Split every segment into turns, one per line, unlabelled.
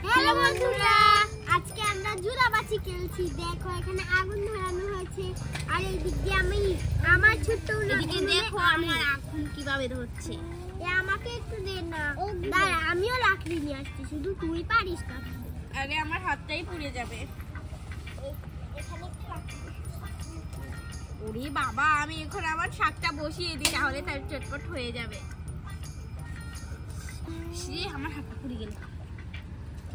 Hello বন্ধুরা, আজকে আমরা জুরাবাজি খেলছি। দেখো এখানে আগুন ধরানো হয়েছে আর এই দিক দিয়ে আমি আমার ছোট্ট এদিকে দেখো আমার আগুন কিভাবে ধরছে। আমাকে একটু দে না, দাঁড়া আমিও লাকড়ি নিয়ে আসছি, শুধু তুই পারিস না।
আরে আমার হাতটাই পুড়ে যাবে। ওরে বাবা, আমি এখন আমার শাকটা বসিয়ে দিই, তাহলে তার চটপট হয়ে যাবে। আমার হাতটা পুড়ে গেল।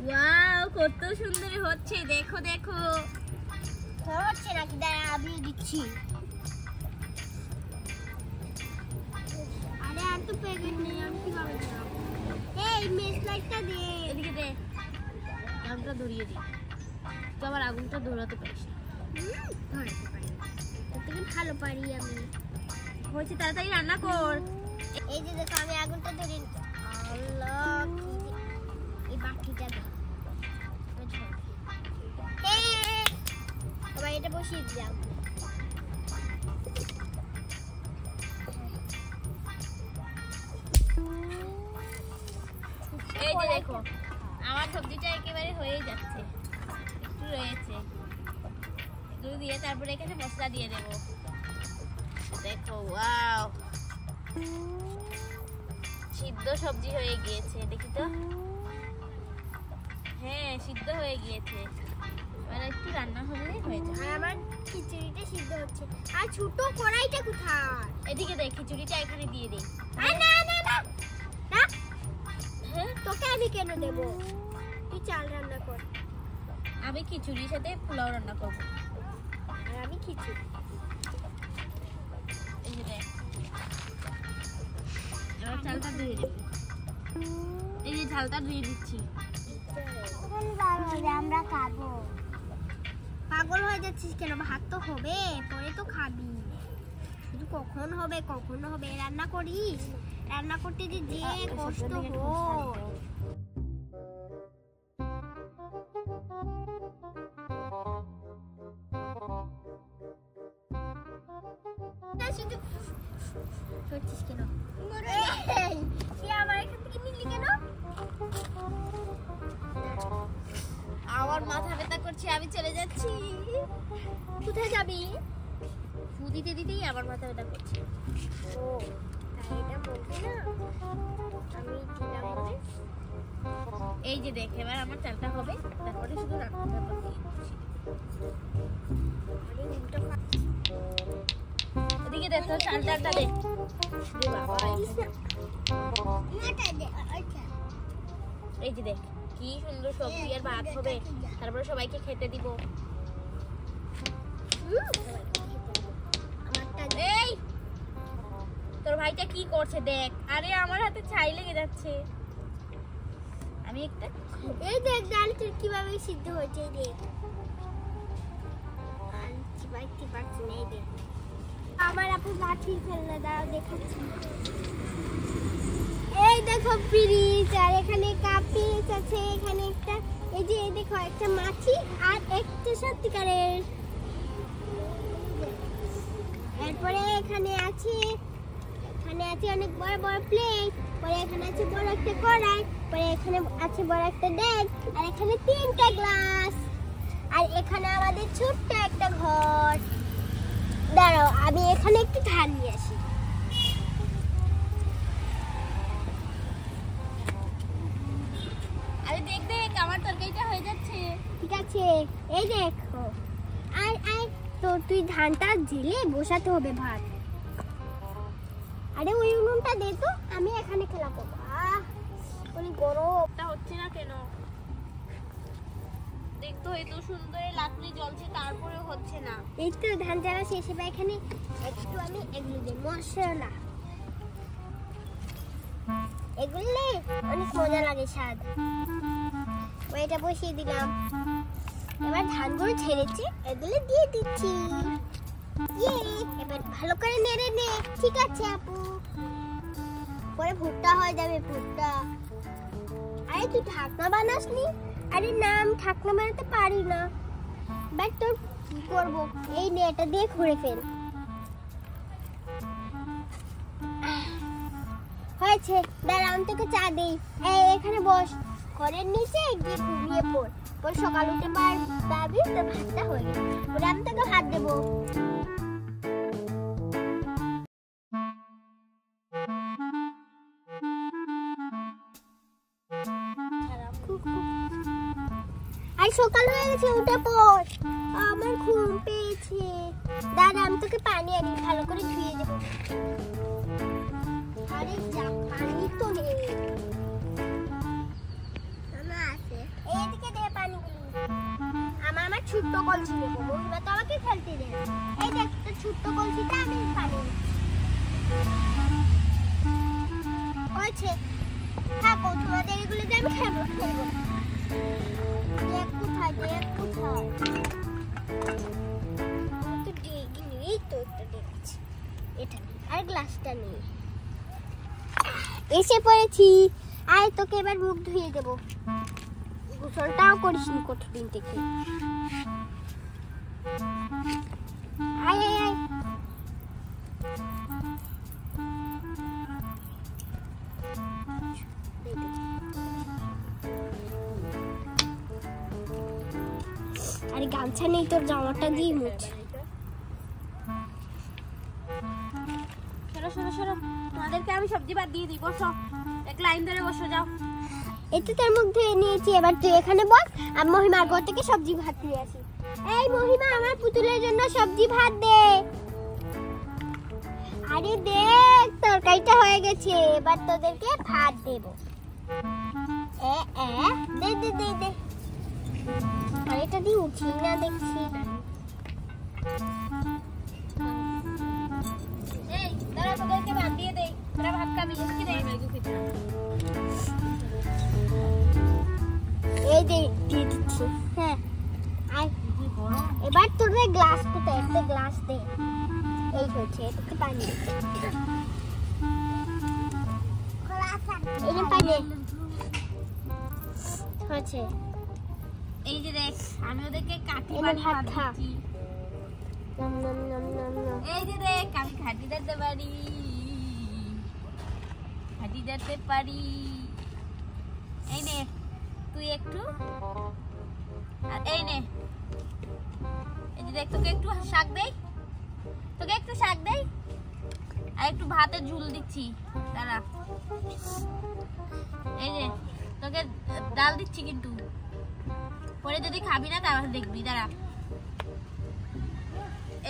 ওয়াও, কত সুন্দর হচ্ছে, দেখো দেখো।
হচ্ছে নাকি, দাঁড়া আমিও দিচ্ছি। আরে আর তো প্যাকেট নেই, আমি কিভাবে দেব? এই মেস লাইটটা দে,
এদিকে দে, আগুনটা ধরিয়ে দি। তো আবার আগুনটা ধরাতে পারিস না।
ধরাতে পারি, তাতে ভালো পারি আমি।
হয়েছে, তাড়াতাড়ি রান্না কর।
এই যে দেখো আমি আগুনটা ধরি। আল্লাহ, এই বাকিটা দে। এবার এটা বসিয়ে দিলাম।
এই যে দেখো আমার সবজিটা একেবারে হয়ে যাচ্ছে, একটু রয়েছে। এগুলো দিয়ে তারপরে এখানে মশলা দিয়ে দেবো। দেখো, ওয়াও, সিদ্ধ সবজি হয়ে গিয়েছে। দেখি তো, হ্যাঁ সিদ্ধ হয়ে গিয়েছে। এবার একটু রান্না হলে হয়ে যাবে।
আর আমার খিচুড়িটা সিদ্ধ হচ্ছে। আর ছোট কড়াইটা কোথায়?
এদিকে দেখ, খিচুড়িটা এখানে দিয়ে দিই।
না না না না না,
হ্যাঁ,
তোকে আমি কেন দেব? তুই চাল রান্না কর,
আমি খিচুড়ির সাথে পোলাও রান্না করবো।
আর আমি খিচুড়ি।
এই যে দেখ, এবার চালটা ধুয়ে দেবো। এই যে ঝালটা ধুয়ে দিচ্ছি।
আমরা খাবো। পাগল হয়ে যাচ্ছিস কেন? ভাত তো হবে, পরে তো খাবি। শুধু কখন হবে কখন হবে রান্না করিস। রান্না করতে যে কষ্ট হয়। শুধু করছিস কেন? আমার এখান থেকে নিলি কেন?
আমার মাথা ব্যথা করছে, আমি চলে যাচ্ছি।
কোথায় যাবি?
ফু দিতে দিতেই আমার মাথা ব্যথা করছে।
ও তাই, এটা বলবি না, আমি দিলাম বলে।
এই যে দেখ, এবার আমার চালটা হবে, তারপরে শুধু রান্নাটা করতে দিচ্ছি। ওদিকে দেখ, তোর চালটা দে। বাবা, এই যে দেখ কি সুন্দর সবজি আর ভাত হবে, তারপরে সবাইকে খেতে দিব। এই তোর ভাইটা কি করছে দেখ। আরে আমার হাতে ছাই লেগে যাচ্ছে। আমি একটা,
এই দেখ ডাল তোর কিভাবে সিদ্ধ হয়েছে, এই দেখ। আর চিবাইতে পারছি না, এই দেখ। আমার আপু লাঠি ফেলনা, দাঁড়াও দেখাচ্ছি। এই দেখো ফ্রিজ, আর এখানে কাপ পিস আছে, এখানে একটা, এই যে এই দেখো একটা মাছি আর একটা সত্যিকারের। এরপরে এখানে আছে অনেক বড় বড় প্লেট, পরে এখানে আছে বড় একটা কড়াই, পরে এখানে আছে বড় একটা ডেক, আর এখানে 3টা গ্লাস, আর এখানে আমাদের ছোট্ট একটা ঘর। দাঁড়াও আমি এখানে একটু ধান নিয়ে আসি।
আরে দেখ দেখ, আমার তরকারিটা হয়ে যাচ্ছে।
ঠিক আছে, এই দেখো। আর তো তুই ধানটা ঝেলে বসাতে হবে ভাত। আরে ওই উনুনটা দে তো, আমি এখানে খেলা করবো। অনেক গরমটা
হচ্ছে না কেন? দেখতো এত সুন্দর লাকড়ি জ্বলছে, তারপরে হচ্ছে না।
এই তো ধান জ্বালা শেষ। এবার এখানে একটু আমি এগুলো দিই, মশলা। এগুলো অনেক মজা লাগে, স্বাদ। এটা বসিয়ে দিলাম। এবার ধানগুলো ছেড়েছে, এগুলো দিয়ে দিচ্ছি। এবার ভালো করে নেড়ে নে। ঠিক আছে আপু, পরে ভুট্টা হয়ে যাবে, ভুট্টা। আরে তুই ঢাকনা বানাসনি? আরে না, আমি ঢাকনা বানাতে পারি না। বাট তোর কি করবো, এই নে, এটা দিয়ে ঘুরে ফেল। হয়েছে, দাঁড়া আমি তোকে চা দিই। এই এখানে বস। ঘরের নিচে গিয়ে ঘুমিয়ে পড়, পর সকাল উঠে পারবি তোর ভাতটা হয়ে গেছে। পরে আমি তোকে ভাত দেবো। আর সকাল হয়ে গেছে, উঠে পড়, আমার ঘুম পেয়েছে। দাদা আমি তোকে পানি আনি, ভালো করে ধুয়ে দেবো। আরে যা, পানি তো নেই। এইদিকে দে পানিগুলো। আমার ছোট্ট কলসি নেবো, মহিমা তো আমাকে ফেলতে দেয়। এই দেখ তোর ছোট্ট কলসিটা আমি পানি হয়েছে। থাকো, তোমাদের এগুলো দিয়ে আমি খেলবো। দেখ কোথায়, দেখ কোথায়। তো ডেকে নেই তো, একটা দেখছি। এটা নেই, আর গ্লাসটা নেই। এসে পড়েছি। আয় তোকে এবার মুখ ধুয়ে দেবো। গোসলটাও করিসনি কতদিন থেকে। আয় আয় আয়। আরে গামছা নেই, তোর জামাটা দিয়ে মুছ।
সরো সরো সরো, তোমাদেরকে আমি সবজি ভাত দিয়ে দিই। বসো, এক লাইন ধরে বসো, যাও।
এতে তোর মুখ ধুয়ে নিয়েছি, এবার তুই এখানে বস। আমি মহিমার ঘর থেকে সবজি ভাত নিয়ে আসি। এই মহিমা, আমার পুতুলের জন্য সবজি ভাত দে। আরে দেখ, তরকারিটা হয়ে গেছে, এবার তোদেরকে ভাত দেব। দে দে দে দে। আর এটা দিয়ে উঠি না দেখছি।
এই দাঁড়া, তোদেরকে ভাত দিয়ে দেই। তোরা ভাত খাবি, এদিকে দে।
এই দে, দিয়ে দিচ্ছি। হ্যাঁ, আয়। এবার তোর গ্লাস কোথায়? একটা গ্লাস দে। এই হচ্ছে, এটাতে পানি। এই যে পানি হয়েছে।
এই যে দেখ, আমি ওদেরকে কাঠি
এনে
বাড়ি
ভাত
ভাত
খা।
দিচ্ছি।
নম নম নম নম নম।
এই যে দেখ, আমি খাটি দিতে পারি, খাটি দিতে পারি। এই নে তুই একটু, আর এই নে। এই যে দেখ, তোকে একটু শাক দেই, তোকে একটু শাক দেই, আর একটু ভাতের ঝুল দিচ্ছি। দাঁড়া, এই যে তোকে ডাল দিচ্ছি, কিন্তু পরে যদি খাবি না তাহলে দেখবি। দাঁড়া,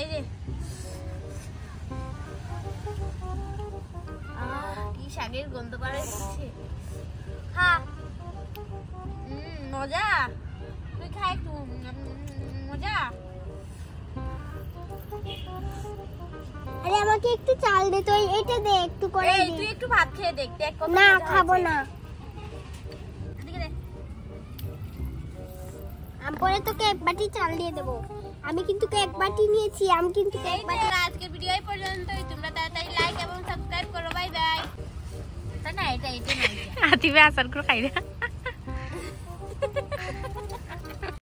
এই যে কি শাকের গন্ধ পাড়ে দিচ্ছে। হ্যাঁ, মজা। তুই খা একটু, মজা।
আরে আমাকে একটু চাল দে তো, এটা দে একটু করে
এই
দে।
তুই একটু ভাত খেয়ে দেখ, দেখ কত
না,
মজা
খাবো
হয়েছে।
না।
এদিকে দে।
আমি পরে তোকে এক বাটি চাল দিয়ে দেবো। আমি কিন্তু এক বাটি নিয়েছি, আমি কিন্তু
এই
এক বাটি।
তো আজকের ভিডিও এই পর্যন্তই। তোমরা তাড়াতাড়ি লাইক এবং সাবস্ক্রাইব করো। Bye bye. তা না, এটা নাই।
হাতিবে আসার করে খাই না।